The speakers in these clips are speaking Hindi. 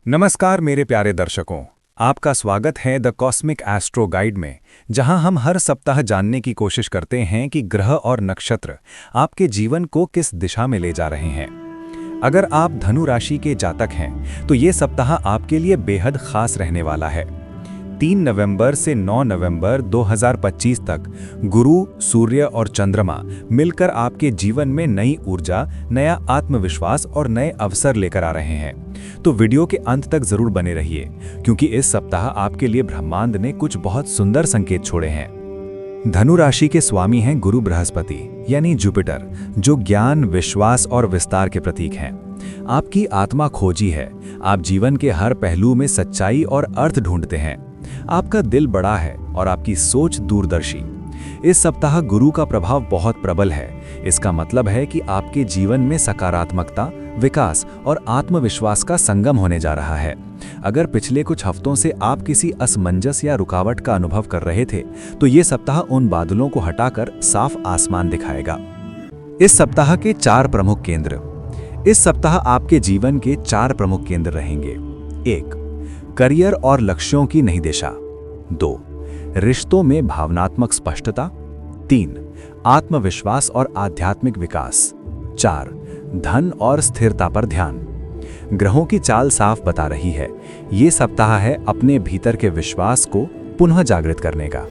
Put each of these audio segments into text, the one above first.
नमस्कार मेरे प्यारे दर्शकों, आपका स्वागत है द कॉस्मिक एस्ट्रो गाइड में, जहां हम हर सप्ताह जानने की कोशिश करते हैं कि ग्रह और नक्षत्र आपके जीवन को किस दिशा में ले जा रहे हैं। अगर आप धनु राशि के जातक हैं, तो ये सप्ताह आपके लिए बेहद खास रहने वाला है। 3 नवंबर से 9 नवंबर 2025 तक गुरु, सूर्य और चंद्रमा मिलकर आपके जीवन में नई ऊर्जा, नया आत्मविश्वास और नए अवसर लेकर आ रहे हैं। तो वीडियो के अंत तक जरूर बने रहिए, क्योंकि इस सप्ताह आपके लिए ब्रह्मांड ने कुछ बहुत सुंदर संकेत छोड़े हैं। धनु राशि के स्वामी हैं गुरु बृहस्पति यानी जुपिटर, जो ज्ञान, विश्वास और विस्तार के प्रतीक हैं। आपकी आत्मा खोजी है, आप जीवन के हर पहलू में सच्चाई और अर्थ ढूंढते हैं। आपका दिल बड़ा है और आपकी सोच दूरदर्शी। इस सप्ताह गुरु का प्रभाव बहुत प्रबल है। इसका मतलब है कि आपके जीवन में सकारात्मकता, विकास और आत्मविश्वास का संगम होने जा रहा है। अगर पिछले कुछ हफ्तों से आप किसी असमंजस या रुकावट का अनुभव कर रहे थे, तो ये सप्ताह उन बादलों को हटाकर साफ आसमान दिखाएगा। इस सप्ताह के 4 प्रमुख केंद्र। इस सप्ताह आपके जीवन के 4 प्रमुख केंद्र रहेंगे। 1. करियर और लक्ष्यों की नई दिशा। 2. रिश्तों में भावनात्मक स्पष्टता। 3. आत्मविश्वास और आध्यात्मिक विकास। 4. धन और स्थिरता पर ध्यान। ग्रहों की चाल साफ बता रही है, ये सप्ताह है अपने भीतर के विश्वास को पुनः जागृत करने का।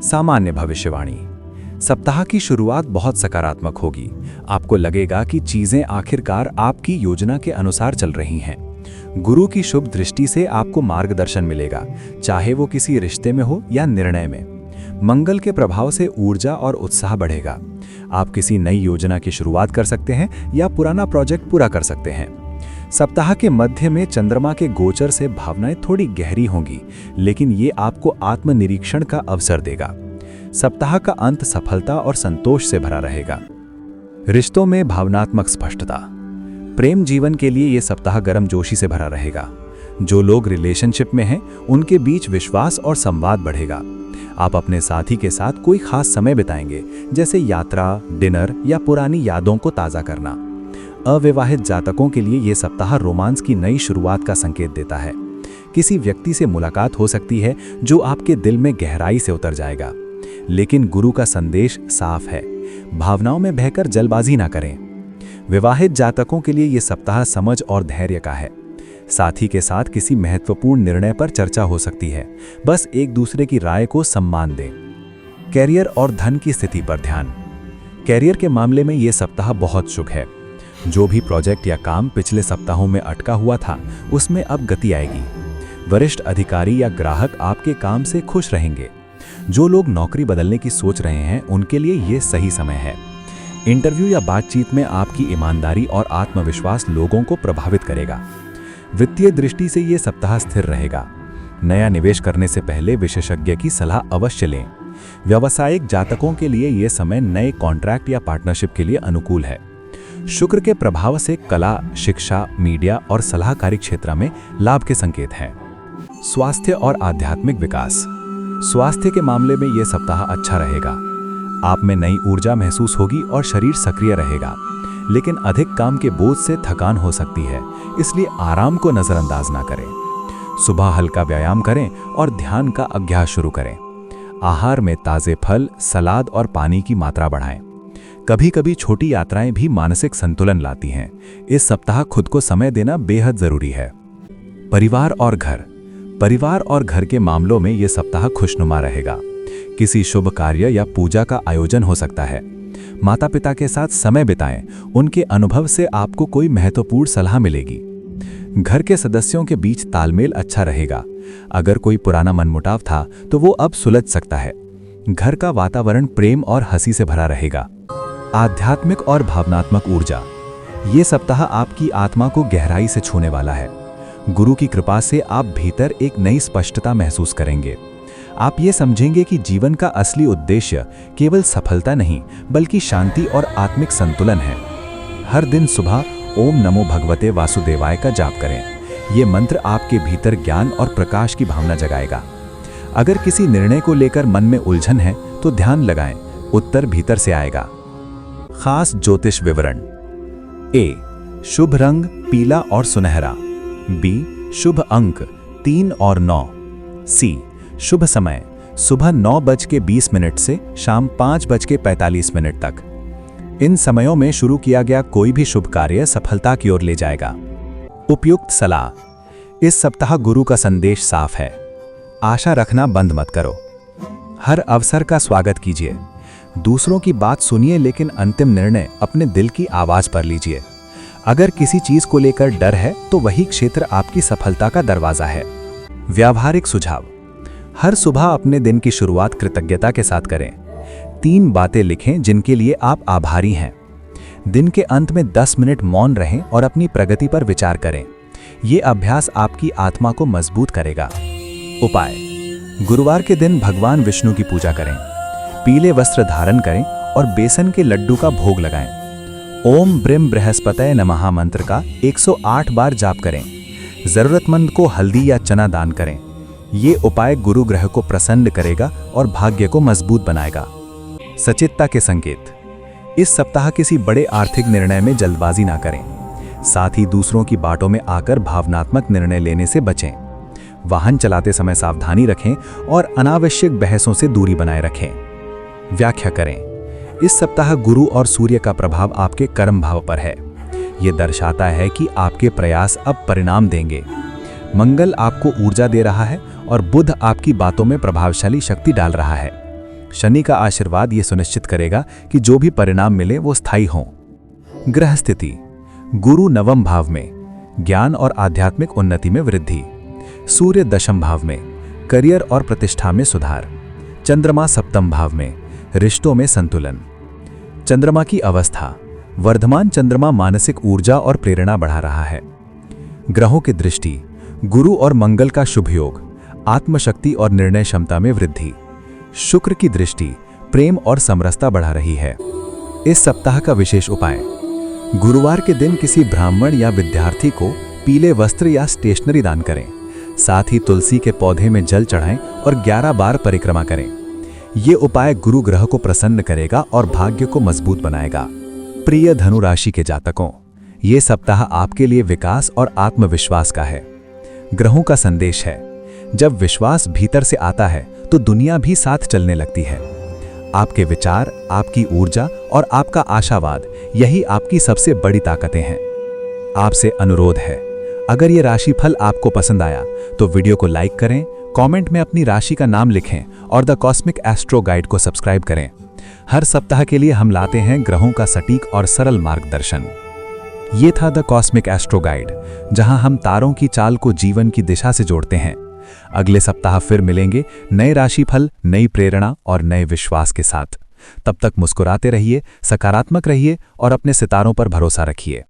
सामान्य भविष्यवाणी। सप्ताह की शुरुआत बहुत सकारात्मक होगी। आपको लगेगा कि चीजें आखिरकार आपकी योजना के अनुसार चल रही हैं। गुरु की शुभ दृष्टि से आपको मार्गदर्शन मिलेगा, चाहे वो किसी रिश्ते में हो या निर्णय में। मंगल के प्रभाव से ऊर्जा और उत्साह बढ़ेगा। आप किसी नई योजना की शुरुआत कर सकते हैं या पुराना प्रोजेक्ट पूरा कर सकते हैं। सप्ताह के मध्य में चंद्रमा के गोचर से भावनाएं थोड़ी गहरी होंगी, लेकिन ये आपको आत्मनिरीक्षण का अवसर देगा। सप्ताह का अंत सफलता और संतोष से भरा रहेगा। रिश्तों में भावनात्मक स्पष्टता। प्रेम जीवन के लिए यह सप्ताह गर्मजोशी से भरा रहेगा। जो लोग रिलेशनशिप में हैं, उनके बीच विश्वास और संवाद बढ़ेगा। आप अपने साथी के साथ कोई खास समय बिताएंगे, जैसे यात्रा, डिनर या पुरानी यादों को ताज़ा करना। अविवाहित जातकों के लिए यह सप्ताह रोमांस की नई शुरुआत का संकेत देता है। किसी व्यक्ति से मुलाकात हो सकती है जो आपके दिल में गहराई से उतर जाएगा। लेकिन गुरु का संदेश साफ है, भावनाओं में बहकर जल्दबाजी ना करें। विवाहित जातकों के लिए यह सप्ताह समझ और धैर्य का है। साथी के साथ किसी महत्वपूर्ण निर्णय पर चर्चा हो सकती है, बस एक दूसरे की राय को सम्मान दें। कैरियर और धन की स्थिति पर ध्यान। कैरियर के मामले में यह सप्ताह बहुत शुभ है। जो भी प्रोजेक्ट या काम पिछले सप्ताहों में अटका हुआ था, उसमें अब गति आएगी। वरिष्ठ अधिकारी या ग्राहक आपके काम से खुश रहेंगे। जो लोग नौकरी बदलने की सोच रहे हैं, उनके लिए यह सही समय है। इंटरव्यू या बातचीत में आपकी ईमानदारी और आत्मविश्वास लोगों को प्रभावित करेगा। वित्तीय दृष्टि से यह सप्ताह स्थिर रहेगा। नया निवेश करने से पहले विशेषज्ञ की सलाह अवश्य लें। व्यावसायिक जातकों के लिए यह समय नए कॉन्ट्रैक्ट या पार्टनरशिप के लिए अनुकूल है। शुक्र के प्रभाव से कला, शिक्षा, मीडिया और सलाहकारी क्षेत्र में लाभ के संकेत हैं। स्वास्थ्य और आध्यात्मिक विकास। स्वास्थ्य के मामले में यह सप्ताह अच्छा रहेगा। आप में नई ऊर्जा महसूस होगी और शरीर सक्रिय रहेगा, लेकिन अधिक काम के बोझ से थकान हो सकती है, इसलिए आराम को नजरअंदाज ना करें। सुबह हल्का व्यायाम करें और ध्यान का अभ्यास शुरू करें। आहार में ताजे फल, सलाद और पानी की मात्रा बढ़ाएं। कभी कभी छोटी यात्राएं भी मानसिक संतुलन लाती हैं। इस सप्ताह खुद को समय देना बेहद जरूरी है। परिवार और घर। परिवार और घर के मामलों में यह सप्ताह खुशनुमा रहेगा। किसी शुभ कार्य या पूजा का आयोजन हो सकता है। माता पिता के साथ समय बिताएं, उनके अनुभव से आपको कोई महत्वपूर्ण सलाह मिलेगी। घर के सदस्यों के बीच तालमेल अच्छा रहेगा। अगर कोई पुराना मनमुटाव था, तो वो अब सुलझ सकता है। घर का वातावरण प्रेम और हंसी से भरा रहेगा। आध्यात्मिक और भावनात्मक ऊर्जा। ये सप्ताह आपकी आत्मा को गहराई से छूने वाला है। गुरु की कृपा से आप भीतर एक नई स्पष्टता महसूस करेंगे। आप ये समझेंगे कि जीवन का असली उद्देश्य केवल सफलता नहीं, बल्कि शांति और आत्मिक संतुलन है। हर दिन सुबह ओम नमो भगवते वासुदेवाय का जाप करें। ये मंत्र आपके भीतर ज्ञान और प्रकाश की भावना जगाएगा। अगर किसी निर्णय को लेकर मन में उलझन है, तो ध्यान लगाएं, उत्तर भीतर से आएगा। खास ज्योतिष विवरण। ए. शुभ रंग पीला और सुनहरा। बी. शुभ अंक 3 और 9। सी, शुभ समय सुबह 9:20 से शाम 5:45 तक। इन समयों में शुरू किया गया कोई भी शुभ कार्य सफलता की ओर ले जाएगा। उपयुक्त सलाह, इस सप्ताह गुरु का संदेश साफ है। आशा रखना बंद मत करो। हर अवसर का स्वागत कीजिए। दूसरों की बात सुनिए, लेकिन अंतिम निर्णय अपने दिल की आवाज पर लीजिए। अगर किसी चीज को लेकर डर है तो वही क्षेत्र आपकी सफलता का दरवाजा है। व्यावहारिक सुझाव, हर सुबह अपने दिन की शुरुआत कृतज्ञता के साथ करें। 3 बातें लिखें जिनके लिए आप आभारी हैं। दिन के अंत में 10 मिनट मौन रहें और अपनी प्रगति पर विचार करें। ये अभ्यास आपकी आत्मा को मजबूत करेगा। उपाय, गुरुवार के दिन भगवान विष्णु की पूजा करें। पीले वस्त्र धारण करें और बेसन के लड्डू का भोग लगाएं। ओम ब्रीम बृहस्पतये नमः मंत्र का 108 बार जाप करें। जरूरतमंद को हल्दी या चना दान करें। ये उपाय गुरु ग्रह को प्रसन्न करेगा और भाग्य को मजबूत बनाएगा। सचेतता के संकेत, इस सप्ताह किसी बड़े आर्थिक निर्णय में जल्दबाजी ना करें। साथ ही दूसरों की बातों में आकर भावनात्मक निर्णय लेने से बचें। वाहन चलाते समय सावधानी रखें और अनावश्यक बहसों से दूरी बनाए रखें। व्याख्या करें, इस सप्ताह गुरु और सूर्य का प्रभाव आपके कर्म भाव पर है। यह दर्शाता है कि आपके प्रयास अब परिणाम देंगे। मंगल आपको ऊर्जा दे रहा है और बुध आपकी बातों में प्रभावशाली शक्ति डाल रहा है। शनि का आशीर्वाद ये सुनिश्चित करेगा कि जो भी परिणाम मिले वो स्थायी हों। ग्रह स्थिति, गुरु 9वें भाव में, ज्ञान और आध्यात्मिक उन्नति में वृद्धि। सूर्य 10वें भाव में, करियर और प्रतिष्ठा में सुधार। चंद्रमा 7वें भाव में, रिश्तों में संतुलन। चंद्रमा की अवस्था, वर्धमान चंद्रमा मानसिक ऊर्जा और प्रेरणा बढ़ा रहा है। ग्रहों की दृष्टि, गुरु और मंगल का शुभ योग, आत्मशक्ति और निर्णय क्षमता में वृद्धि। शुक्र की दृष्टि, प्रेम और समरसता बढ़ा रही है। इस सप्ताह का विशेष उपाय, गुरुवार के दिन किसी ब्राह्मण या विद्यार्थी को पीले वस्त्र या स्टेशनरी दान करें। साथ ही तुलसी के पौधे में जल चढ़ाएं और 11 बार परिक्रमा करें। ये उपाय गुरु ग्रह को प्रसन्न करेगा और भाग्य को मजबूत बनाएगा। प्रिय धनु राशि के जातकों, ये सप्ताह आपके लिए विकास और आत्मविश्वास का है। ग्रहों का संदेश है, जब विश्वास भीतर से आता है तो दुनिया भी साथ चलने लगती है। आपके विचार, आपकी ऊर्जा और आपका आशावाद, यही आपकी सबसे बड़ी ताकतें हैं। आपसे अनुरोध है, अगर ये राशिफल आपको पसंद आया तो वीडियो को लाइक करें, कमेंट में अपनी राशि का नाम लिखें और द कॉस्मिक एस्ट्रो गाइड को सब्सक्राइब करें। हर सप्ताह के लिए हम लाते हैं ग्रहों का सटीक और सरल मार्गदर्शन। ये था द कॉस्मिक एस्ट्रो गाइड, जहां हम तारों की चाल को जीवन की दिशा से जोड़ते हैं। अगले सप्ताह फिर मिलेंगे नए राशिफल, नई प्रेरणा और नए विश्वास के साथ। तब तक मुस्कुराते रहिए, सकारात्मक रहिए और अपने सितारों पर भरोसा रखिए।